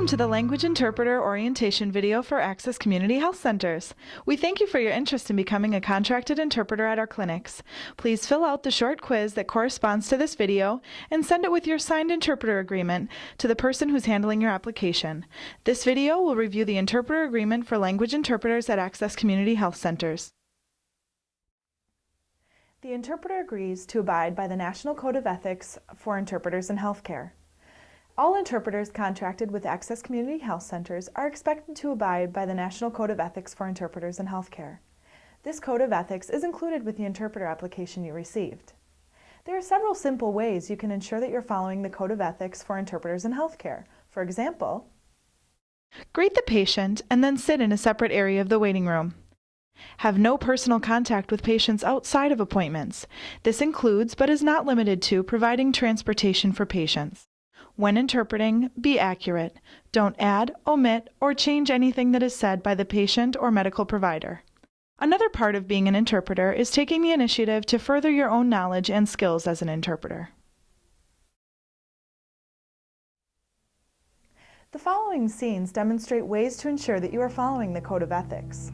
Welcome to the Language Interpreter Orientation video for ACHC Community Health Centers. We thank you for your interest in becoming a contracted interpreter at our clinics. Please fill out the short quiz that corresponds to this video and send it with your signed interpreter agreement to the person who's handling your application. This video will review the interpreter agreement for language interpreters at ACHC Community Health Centers. The interpreter agrees to abide by the National Code of Ethics for Interpreters in Healthcare. All interpreters contracted with ACHC Community Health Centers are expected to abide by the National Code of Ethics for Interpreters in Healthcare. This Code of Ethics is included with the interpreter application you received. There are several simple ways you can ensure that you're following the Code of Ethics for Interpreters in Healthcare. For example, greet the patient and then sit in a separate area of the waiting room. Have no personal contact with patients outside of appointments. This includes, but is not limited to, providing transportation for patients. When interpreting, be accurate. Don't add, omit, or change anything that is said by the patient or medical provider. Another part of being an interpreter is taking the initiative to further your own knowledge and skills as an interpreter. The following scenes demonstrate ways to ensure that you are following the Code of Ethics.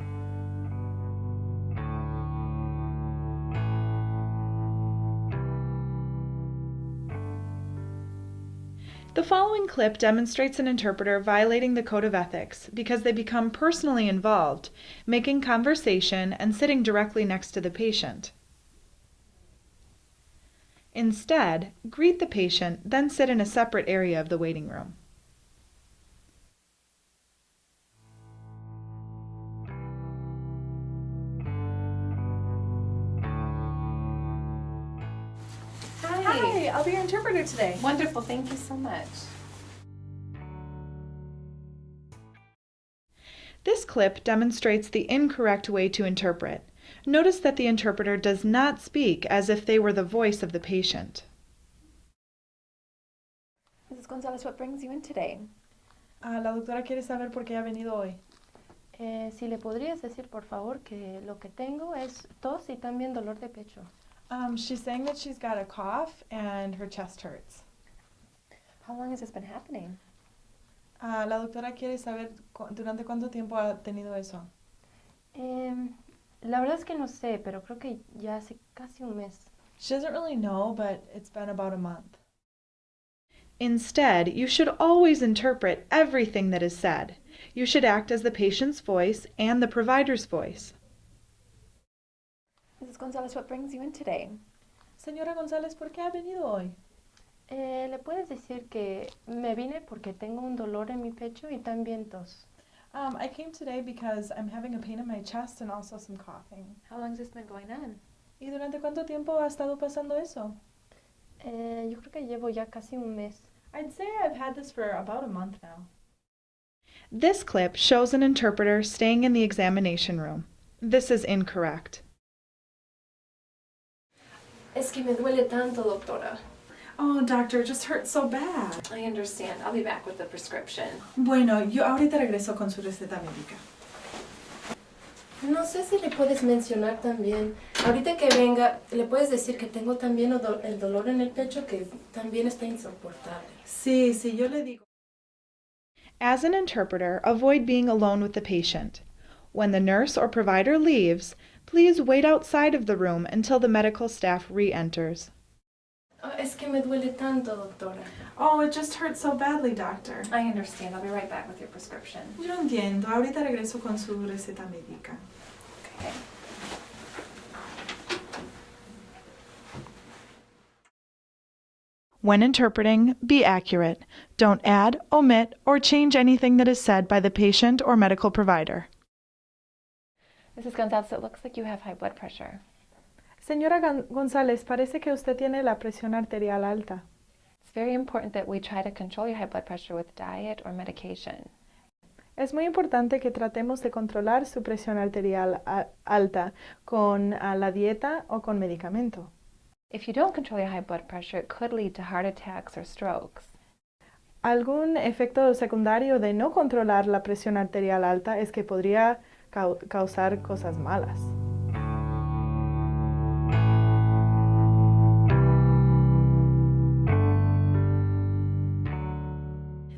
The following clip demonstrates an interpreter violating the Code of Ethics because they become personally involved, making conversation and sitting directly next to the patient. Instead, greet the patient, then sit in a separate area of the waiting room. Hi, I'll be your interpreter today. wonderful, thank you so much. This clip demonstrates the incorrect way to interpret. Notice that the interpreter does not speak as if they were the voice of the patient. Mrs. Gonzalez, what brings you in today? La doctora quiere saber por qué ha venido hoy. Si le podrías decir, por favor, que lo que tengo es tos y también dolor de pecho. She's saying that she's got a cough and her chest hurts. How long has this been happening? La doctora quiere saber durante cuánto tiempo ha tenido eso. La verdad es que no sé, pero creo que ya hace casi un mes. She doesn't really know, but it's been about a month. Instead, you should always interpret everything that is said. You should act as the patient's voice and the provider's voice. Mrs. Gonzalez, what brings you in today? Señora González, ¿por qué ha venido hoy? ¿Le puedes decir que me vine porque tengo un dolor en mi pecho y también tos? I came today because I'm having a pain in my chest and also some coughing. How long has this been going on? ¿Y durante cuánto tiempo ha estado pasando eso? Yo creo que llevo ya casi un mes. I'd say I've had this for about a month now. This clip shows an interpreter staying in the examination room. This is incorrect. Es que me duele tanto, doctora. Oh, doctor, it just hurts so bad. I understand. I'll be back with the prescription. Bueno, yo ahorita regreso con su receta médica. No sé si le puedes mencionar también, ahorita que venga, le puedes decir que tengo también el dolor en el pecho que también está insoportable. Sí, yo le digo. As an interpreter, avoid being alone with the patient. When the nurse or provider leaves, please wait outside of the room until the medical staff re-enters. Es que me duele tanto, doctora. Oh, it just hurts so badly, doctor. I understand. I'll be right back with your prescription. Yo entiendo. Ahorita regreso con su receta médica. Okay. When interpreting, be accurate. Don't add, omit, or change anything that is said by the patient or medical provider. Mrs. Gonzalez, it looks like you have high blood pressure. Señora González, parece que usted tiene la presión arterial alta. It's very important that we try to control your high blood pressure with diet or medication. Es muy importante que tratemos de controlar su presión arterial alta con la dieta o con medicamento. If you don't control your high blood pressure, it could lead to heart attacks or strokes. Algún efecto secundario de no controlar la presión arterial alta es que podría causar cosas malas.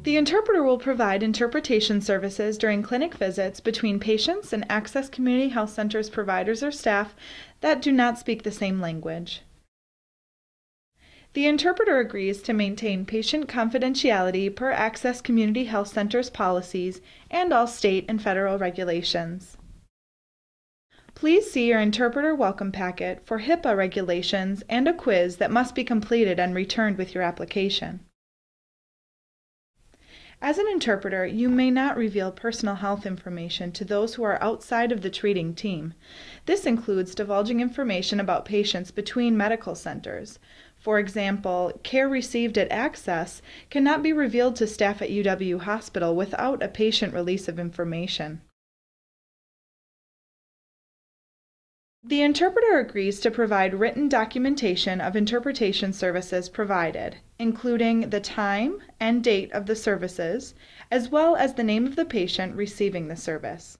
The interpreter will provide interpretation services during clinic visits between patients and Access Community Health Centers providers or staff that do not speak the same language. The interpreter agrees to maintain patient confidentiality per Access Community Health Centers policies and all state and federal regulations. Please see your interpreter welcome packet for HIPAA regulations and a quiz that must be completed and returned with your application. As an interpreter, you may not reveal personal health information to those who are outside of the treating team. This includes divulging information about patients between medical centers. For example, care received at Access cannot be revealed to staff at UW Hospital without a patient release of information. The interpreter agrees to provide written documentation of interpretation services provided, including the time and date of the services, as well as the name of the patient receiving the service.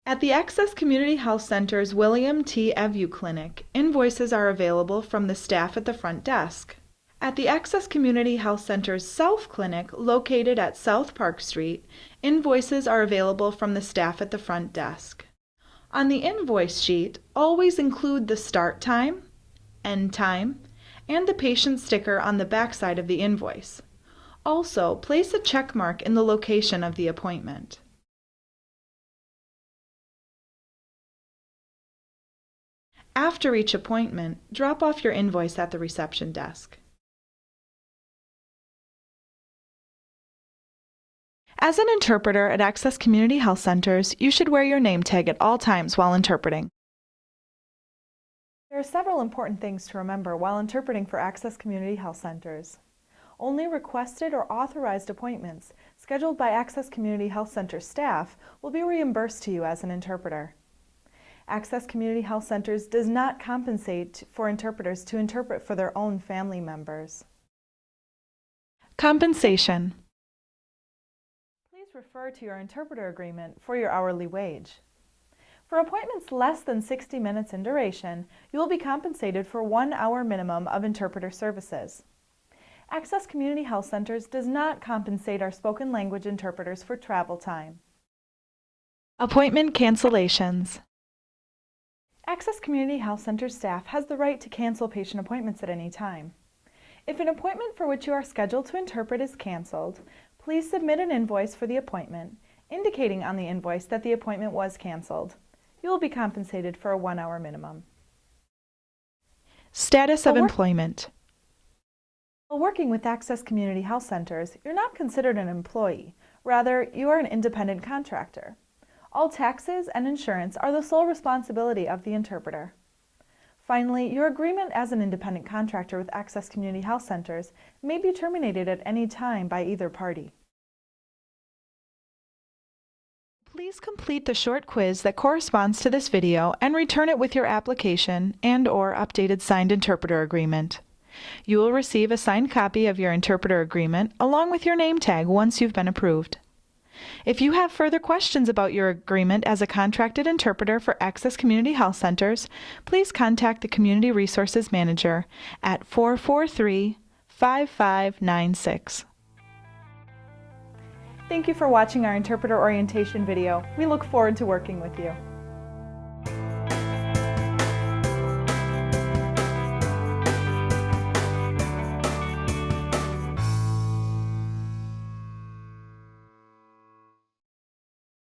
At the Access Community Health Center's William T. Evu Clinic, invoices are available from the staff at the front desk. At the Access Community Health Center's South Clinic, located at South Park Street, invoices are available from the staff at the front desk. On the invoice sheet, always include the start time, end time, and the patient sticker on the backside of the invoice. Also, place a check mark in the location of the appointment. After each appointment, drop off your invoice at the reception desk. As an interpreter at Access Community Health Centers, you should wear your name tag at all times while interpreting. There are several important things to remember while interpreting for Access Community Health Centers. Only requested or authorized appointments scheduled by Access Community Health Center staff will be reimbursed to you as an interpreter. Access Community Health Centers does not compensate for interpreters to interpret for their own family members. Compensation. Please refer to your interpreter agreement for your hourly wage. For appointments less than 60 minutes in duration, you will be compensated for 1 hour minimum of interpreter services. Access Community Health Centers does not compensate our spoken language interpreters for travel time. Appointment cancellations. Access Community Health Center staff has the right to cancel patient appointments at any time. If an appointment for which you are scheduled to interpret is canceled, please submit an invoice for the appointment, indicating on the invoice that the appointment was canceled. You will be compensated for a 1 hour minimum. Status of employment. While working with Access Community Health Centers, you're not considered an employee. Rather, you are an independent contractor. All taxes and insurance are the sole responsibility of the interpreter. Finally, your agreement as an independent contractor with Access Community Health Centers may be terminated at any time by either party. Please complete the short quiz that corresponds to this video and return it with your application and/or updated signed interpreter agreement. You will receive a signed copy of your interpreter agreement along with your name tag once you've been approved. If you have further questions about your agreement as a contracted interpreter for Access Community Health Centers, please contact the Community Resources Manager at 443-5596. Thank you for watching our interpreter orientation video. We look forward to working with you.